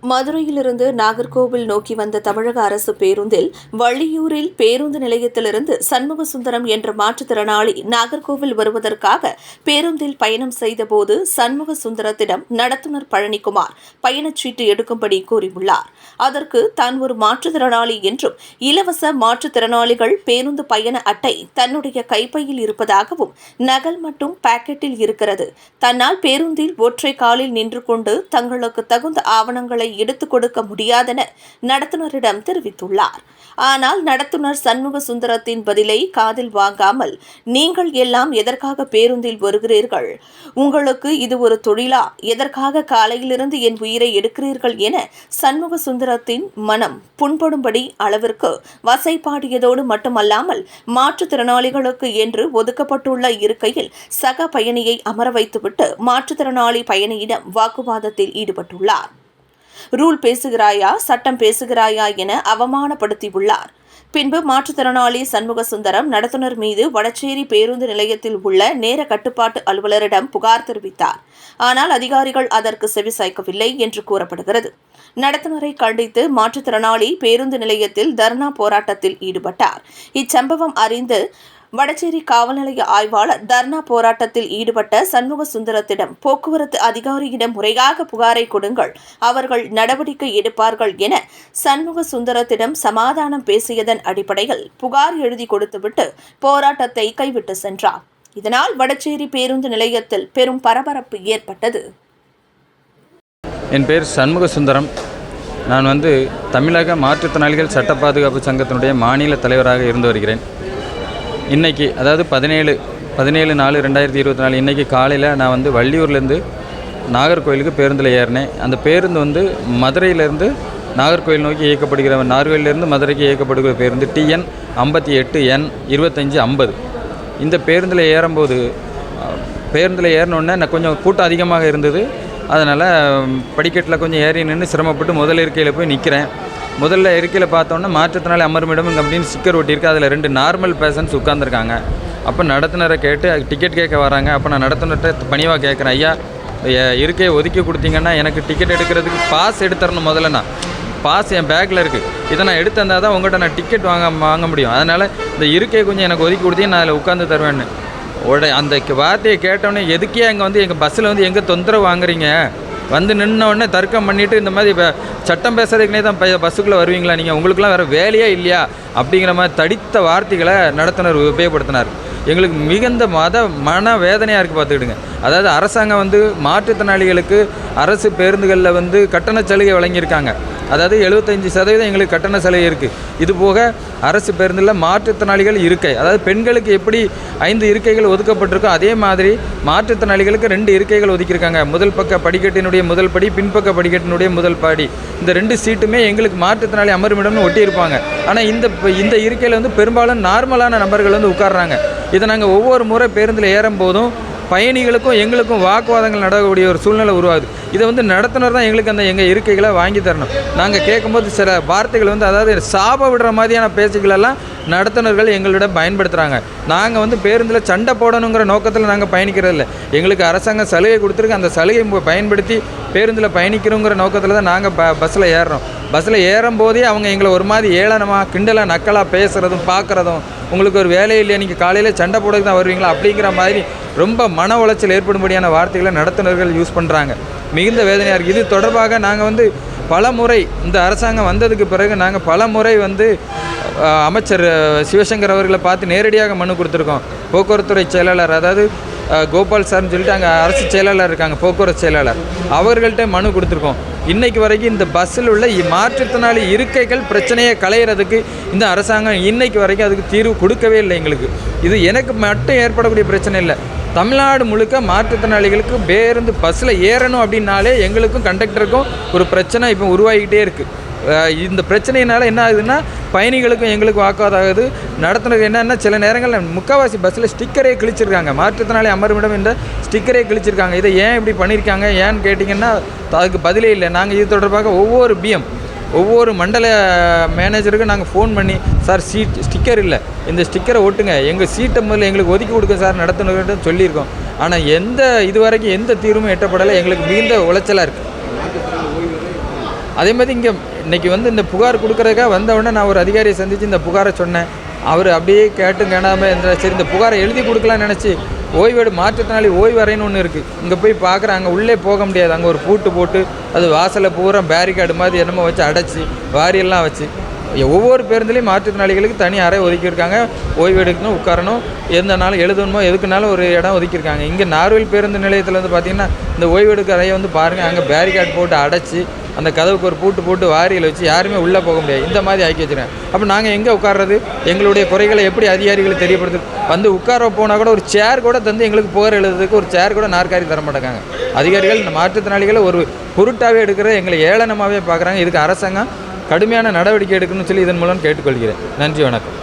மதுரையிலிருந்து நாகர்கோவில் நோக்கி வந்த தமிழக அரசு பேருந்தில் வள்ளியூரில் பேருந்து நிலையத்திலிருந்து சண்முகசுந்தரம் என்ற மாற்றுத்திறனாளி நாகர்கோவில் வருவதற்காக பேருந்தில் பயணம் செய்தபோது சண்முகசுந்தரத்திடம் நடத்துனர் பழனிக்குமார் பயணச்சீட்டு எடுக்கும்படி கூறியுள்ளார். அதற்கு தான் ஒரு மாற்றுத்திறனாளி என்றும் இலவச மாற்றுத்திறனாளிகள் பேருந்து பயண அட்டை தன்னுடைய கைப்பையில் இருப்பதாகவும் நகல் மட்டும் பாக்கெட்டில் இருக்கிறது, தன்னால் பேருந்தில் ஒற்றை காலில் நின்று கொண்டு தங்களுக்கு தகுந்த ஆவணங்களை எடுத்துக் கொடுக்க முடியாதென நடத்துனரிடம் தெரிவித்துள்ளார். ஆனால் நடத்துனர் சண்முகசுந்தரத்தின் பதிலை காதில் வாங்காமல், நீங்கள் எல்லாம் எதற்காக பேருந்தில் வருகிறீர்கள், உங்களுக்கு இது ஒரு தொழிலா, எதற்காக காலையிலிருந்து என் உயிரை எடுக்கிறீர்கள் என சண்முகசுந்தரத்தின் மனம் புண்படும்படி அளவிற்கு வசைபாடியதோடு மட்டுமல்லாமல் மாற்றுத்திறனாளிகளுக்கு என்று ஒதுக்கப்பட்டுள்ள இருக்கையில் சக பயணியை அமர வைத்துவிட்டு மாற்றுத்திறனாளி பயணியிடம் வாக்குவாதத்தில் ஈடுபட்டுள்ளார். ரூல் பேசுகிறாயா, சட்டம் பேசுகிறாயா என அவமானப்படுத்தியுள்ளார். பின்பு மாற்றுத்திறனாளி சண்முகசுந்தரம் நடத்துனர் மீது வடச்சேரி பேருந்து நிலையத்தில் உள்ள நேர கட்டுப்பாட்டு அலுவலரிடம் புகார் தெரிவித்தார். ஆனால் அதிகாரிகள் அதற்கு செவிசாய்க்கவில்லை என்று கூறப்படுகிறது. நடத்துனரை கண்டித்து மாற்றுத்திறனாளி பேருந்து நிலையத்தில் தர்ணா போராட்டத்தில் ஈடுபட்டார். இச்சம்பவம் அறிந்து வடச்சேரி காவல் நிலைய ஆய்வாளர் தர்ணா போராட்டத்தில் ஈடுபட்ட சண்முகசுந்தரத்திடம் போக்குவரத்து அதிகாரியிடம் முறையாக புகாரை கொடுங்கள், அவர்கள் நடவடிக்கை எடுப்பார்கள் என சண்முகசுந்தரத்திடம் சமாதானம் பேசியதன் அடிப்படையில் புகார் எழுதி கொடுத்துவிட்டு போராட்டத்தை கைவிட்டு சென்றார். இதனால் வடச்சேரி பேருந்து நிலையத்தில் பெரும் பரபரப்பு ஏற்பட்டது. என் பேர் சண்முகசுந்தரம். நான் தமிழக மாற்றுத்திறனாளிகள் சட்ட பாதுகாப்பு சங்கத்தினுடைய மாநில தலைவராக இருந்து வருகிறேன். இன்றைக்கி அதாவது 17/4/2024 இன்றைக்கி காலையில் நான் வள்ளியூர்லேருந்து நாகர்கோவிலுக்கு பேருந்தில் ஏறினேன். அந்த பேருந்து மதுரையிலேருந்து நாகர்கோவில் நோக்கி இயக்கப்படுகிற, நாகர்கோவிலேருந்து மதுரைக்கு இயக்கப்படுகிற பேருந்து TN 58N 2550. இந்த பேருந்தில் ஏறினோடனே நான் கொஞ்சம் கூட்டம் அதிகமாக இருந்தது. அதனால் படிக்கட்டில் கொஞ்சம் ஏறி நின்று சிரமப்பட்டு முதல் இருக்கையில் போய் நிற்கிறேன். முதல்ல இருக்கையில் பார்த்தோன்னா மாற்றுத்திறனாளி அமர்மிடம் அப்படின்னு ஸ்டிக்கர் ஒட்டியிருக்கு. அதில் 2 நார்மல் பேசன்ஸ் உட்காந்துருக்காங்க. அப்போ நடத்துனரை கேட்டு டிக்கெட் கேட்க வராங்க. அப்போ நான் நடத்துனர்கிட்ட பணிவாக கேட்குறேன், ஐயா இருக்கையை ஒதுக்கி கொடுத்தீங்கன்னா எனக்கு டிக்கெட் எடுக்கிறதுக்கு பாஸ் எடுத்துறணும். முதல்ல நான் பாஸ் என் பேக்கில் இருக்குது, இதை நான் எடுத்து தந்தால் தான் உங்கள்கிட்ட நான் டிக்கெட் வாங்க முடியும். அதனால் இந்த இருக்கையை கொஞ்சம் எனக்கு ஒதுக்கி கொடுத்தீங்க, நான் அதில் உட்காந்து தருவேன்னு. அந்த வார்த்தையை கேட்டோடனே எதுக்கே அங்கே எங்கள் பஸ்ஸில் எங்கே தொந்தரவு வாங்குறீங்க, நின்ன உடனே தர்க்கம் பண்ணிவிட்டு இந்த மாதிரி சட்டம் பேசுறதுக்குனே தான் பஸ்ஸுக்குள்ளே வருவீங்களா, நீங்கள் உங்களுக்குலாம் வேறு வேலையே இல்லையா அப்படிங்கிற மாதிரி தடித்த வார்த்தைகளை நடத்துனர் உபயோகப்படுத்தினார். எங்களுக்கு மிகுந்த மன வேதனையாக இருக்குது. பார்த்துக்கிடுங்க. அதாவது அரசாங்கம் மாற்றுத்திறனாளிகளுக்கு அரசு பேருந்துகளில் கட்டண சலுகை வழங்கியிருக்காங்க. அதாவது 75% எங்களுக்கு கட்டண சலுகை இருக்குது. இது போக அரசு பேருந்தில் மாற்றுத்திறனாளிகள் இருக்கை, அதாவது பெண்களுக்கு எப்படி 5 இருக்கைகள் ஒதுக்கப்பட்டிருக்கோ அதே மாதிரி மாற்றுத்திறனாளிகளுக்கு 2 இருக்கைகள் ஒதுக்கியிருக்காங்க. முதல் பக்க படிக்கட்டினுடைய முதல் படி, பின்பக்க படிக்கட்டினுடைய முதல் படி, இந்த 2 சீட்டுமே எங்களுக்கு மாற்றுத்திறனாளி அமர்மிடம்னு ஒட்டியிருப்பாங்க. ஆனால் இந்த இருக்கையில் பெரும்பாலும் நார்மலான நபர்கள் உட்கார்றாங்க. இதை நாங்கள் ஒவ்வொரு முறை பேருந்தில் ஏறும் போதும் பயணிகளுக்கும் எங்களுக்கும் வாக்குவாதங்கள் நடக்கக்கூடிய ஒரு சூழ்நிலை உருவாகுது. இதை நடத்துனர் தான் எங்களுக்கு எங்கள் இருக்கைகளை வாங்கி தரணும். நாங்கள் கேட்கும்போது சில வார்த்தைகள் அதாவது சாப விடுற மாதிரியான பேச்சுக்களெல்லாம் நடத்துனர்கள் எங்களிடம் பயன்படுத்துகிறாங்க. நாங்கள் பேருந்தில் சண்டை போடணுங்கிற நோக்கத்தில் நாங்கள் பயணிக்கிறதில்ல. எங்களுக்கு அரசாங்கம் சலுகை கொடுத்துருக்கு, அந்த சலுகை பயன்படுத்தி பேருந்தில் பயணிக்கிறோங்கிற நோக்கத்தில் தான் நாங்கள் பஸ்ஸில் ஏறுறோம். பஸ்ஸில் ஏறும்போதே அவங்க எங்களை ஒரு மாதிரி ஏளனமாக கிண்டலாக நக்கலாக பேசுகிறதும் பார்க்குறதும், உங்களுக்கு ஒரு வேலையே இல்லையா, நீங்கள் காலையில் சண்டை போடக்கு தான் வருவீங்களா அப்படிங்கிற மாதிரி ரொம்ப மன உளைச்சல் ஏற்படும்படியான வார்த்தைகளை நடத்துனர்கள் யூஸ் பண்ணுறாங்க. மிகுந்த வேதனையாக இருக்குது. இது தொடர்பாக நாங்கள் பல முறை இந்த அரசாங்கம் வந்ததுக்கு பிறகு நாங்கள் பல முறை அமைச்சர் சிவசங்கர் அவர்களை பார்த்து நேரடியாக மனு கொடுத்துருக்கோம். போக்குவரத்துறை செயலாளர், அதாவது கோபால் சார்னு சொல்லிட்டு அங்கே அரசு செயலாளர் இருக்காங்க, போக்குவரத்து செயலாளர், அவர்கள்ட்ட மனு கொடுத்துருக்கோம். இன்றைக்கு வரைக்கும் இந்த பஸ்ஸில் உள்ள மாற்றுத்திறனாளி இருக்கைகள் பிரச்சனையை களையிறதுக்கு இந்த அரசாங்கம் இன்றைக்கு வரைக்கும் அதுக்கு தீர்வு கொடுக்கவே இல்லை. எங்களுக்கு இது எனக்கு மட்டும் ஏற்படக்கூடிய பிரச்சனை இல்லை, தமிழ்நாடு முழுக்க மாற்றுத்திறனாளிகளுக்கு பேருந்து பஸ்ஸில் ஏறணும் அப்படின்னாலே எங்களுக்கும் கண்டக்டருக்கும் ஒரு பிரச்சனை இப்போ உருவாகிக்கிட்டே இருக்குது. இந்த பிரச்சனையினால் என்ன ஆகுதுன்னா பயணிகளுக்கும் எங்களுக்கும் வாக்குவாதம் ஆகுது. நடத்துனது என்னென்னா சில நேரங்களில் முக்கால்வாசி பஸ்ஸில் ஸ்டிக்கரே கிழிச்சிருக்காங்க, மாற்றுத்திறனாளி அமர்மிடம் என்ற ஸ்டிக்கரே கிழிச்சிருக்காங்க. இதை ஏன் இப்படி பண்ணியிருக்காங்க ஏன்னு கேட்டிங்கன்னா அதுக்கு பதிலே இல்லை. நாங்கள் இது தொடர்பாக ஒவ்வொரு மண்டல மேனேஜருக்கும் நாங்கள் ஃபோன் பண்ணி, சார் ஸ்டிக்கர் இல்லை, இந்த ஸ்டிக்கரை ஒட்டுங்க, எங்கள் சீட்டை முதல்ல எங்களுக்கு ஒதுக்கி கொடுக்க சார் நடத்துனர்கிட்ட சொல்லியிருக்கோம். ஆனால் இது வரைக்கும் எந்த தீர்வும் எட்டப்படலை. எங்களுக்கு மிகுந்த உளைச்சலாக இருக்குது. அதே மாதிரி இங்கே இன்றைக்கி வந்து இந்த புகார் கொடுக்குறதுக்காக வந்த உடனே நான் ஒரு அதிகாரியை சந்தித்து இந்த புகாரை சொன்னேன். அவர் அப்படியே கேட்டும் காணாமல் இந்த சரி இந்த புகாரை எழுதி கொடுக்கலான்னு நினச்சி ஓய்வேடு மாற்றுத்திறனாளி ஓய்வு அறைன்னு ஒன்று இருக்குது, இங்கே போய் பார்க்குறேன். அங்கே உள்ளே போக முடியாது, அங்கே ஒரு பூட்டு போட்டு அது வாசலை பூரா பேரிகார்டு மாதிரி என்னமோ வச்சு அடைச்சி வாரியெல்லாம் வச்சு ஒவ்வொரு பேருந்துலேயும் மாற்றுத்திறனாளிகளுக்கு தனி அறை ஒதுக்கியிருக்காங்க. ஓய்வு எடுக்கணும், உட்காரணும், எந்த நாளும் எழுதணுமோ எதுக்குனாலும் ஒரு இடம் ஒதுக்கியிருக்காங்க. இங்கே நார்வேல் பேருந்து நிலையத்தில் வந்து பார்த்திங்கன்னா இந்த ஓய்வு எடுக்கிற அறையை வந்து பாருங்கள், அங்கே பேரிகார்டு போட்டு அடைச்சி அந்த கதவுக்கு ஒரு பூட்டு போட்டு வாரியில் வச்சு யாருமே உள்ளே போக முடியாது, இந்த மாதிரி ஆக்கி வச்சுருக்கேன். அப்போ நாங்கள் எங்கே உட்கார்றது? எங்களுடைய குறைகளை எப்படி அதிகாரிகளுக்கு தெரியப்படுது? வந்து உட்கார போனால் கூட ஒரு சேர் கூட தந்து எங்களுக்கு புகார் எழுதுறதுக்கு ஒரு சேர் கூட நாற்காலி தர மாட்டேங்காங்க. அதிகாரிகள் இந்த மாற்றுத்திறனாளிகளை ஒரு பொருட்டாகவே எடுக்கிற எங்களை ஏளனமாகவே பார்க்குறாங்க. இதுக்கு அரசாங்கம் கடுமையான நடவடிக்கை எடுக்கணும்னு சொல்லி இதன் மூலம் கேட்டுக்கொள்கிறேன். நன்றி, வணக்கம்.